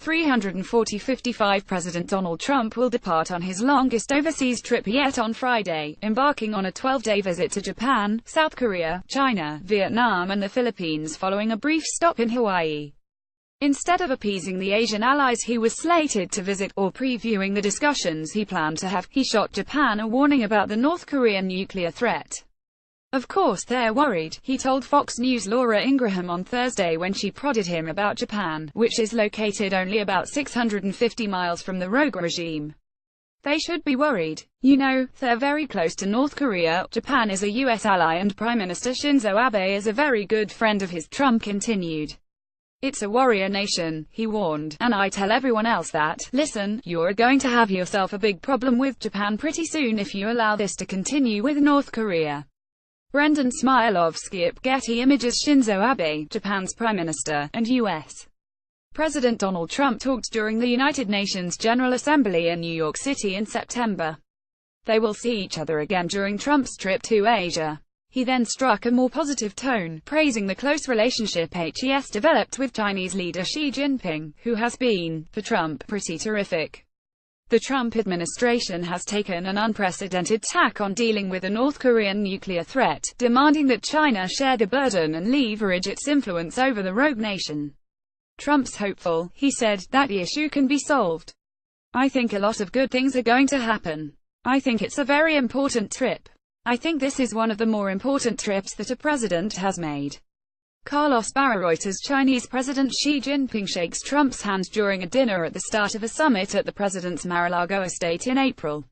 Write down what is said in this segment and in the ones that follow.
340-55 President Donald Trump will depart on his longest overseas trip yet on Friday, embarking on a 12-day visit to Japan, South Korea, China, Vietnam and the Philippines following a brief stop in Hawaii. Instead of appeasing the Asian allies he was slated to visit, or previewing the discussions he planned to have, he shot Japan a warning about the North Korean nuclear threat. "Of course they're worried," he told Fox News' Laura Ingraham on Thursday when she prodded him about Japan, which is located only about 650 miles from the rogue regime. "They should be worried. You know, they're very close to North Korea. Japan is a U.S. ally and Prime Minister Shinzo Abe is a very good friend of his," Trump continued. "It's a warrior nation," he warned, "and I tell everyone else that, listen, you're going to have yourself a big problem with Japan pretty soon if you allow this to continue with North Korea." Brendan Smilovsky at Getty Images. Shinzo Abe, Japan's Prime Minister, and U.S. President Donald Trump talked during the United Nations General Assembly in New York City in September. They will see each other again during Trump's trip to Asia. He then struck a more positive tone, praising the close relationship HES developed with Chinese leader Xi Jinping, who has been, for Trump, pretty terrific. The Trump administration has taken an unprecedented tack on dealing with the North Korean nuclear threat, demanding that China share the burden and leverage its influence over the rogue nation. Trump's hopeful, he said, that the issue can be solved. "I think a lot of good things are going to happen. I think it's a very important trip. I think this is one of the more important trips that a president has made." Carlos Barra. Reuters. Chinese President Xi Jinping shakes Trump's hand during a dinner at the start of a summit at the president's Mar-a-Lago estate in April.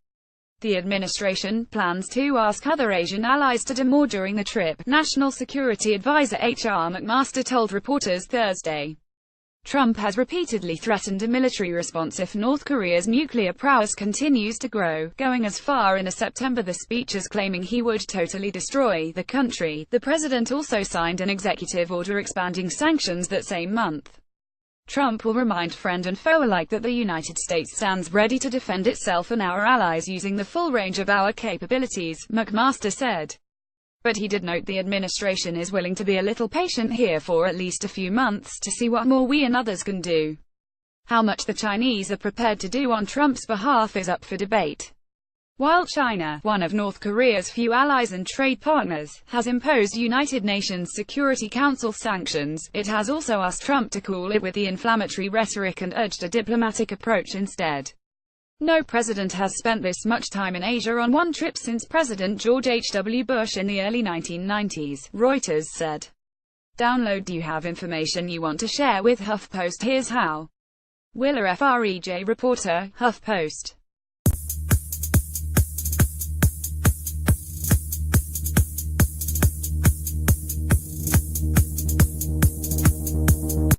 The administration plans to ask other Asian allies to do more during the trip, National Security Advisor H.R. McMaster told reporters Thursday. Trump has repeatedly threatened a military response if North Korea's nuclear prowess continues to grow, going as far in September the speeches claiming he would totally destroy the country. The president also signed an executive order expanding sanctions that same month. Trump will remind friend and foe alike that the United States stands ready to defend itself and our allies using the full range of our capabilities, McMaster said. But he did note the administration is willing to be a little patient here for at least a few months to see what more we and others can do. How much the Chinese are prepared to do on Trump's behalf is up for debate. While China, one of North Korea's few allies and trade partners, has imposed United Nations Security Council sanctions, it has also asked Trump to cool it with the inflammatory rhetoric and urged a diplomatic approach instead. No president has spent this much time in Asia on one trip since President George H.W. Bush in the early 1990s, Reuters said. Download. Do you have information you want to share with HuffPost? Here's how. Willa Frej, reporter, HuffPost.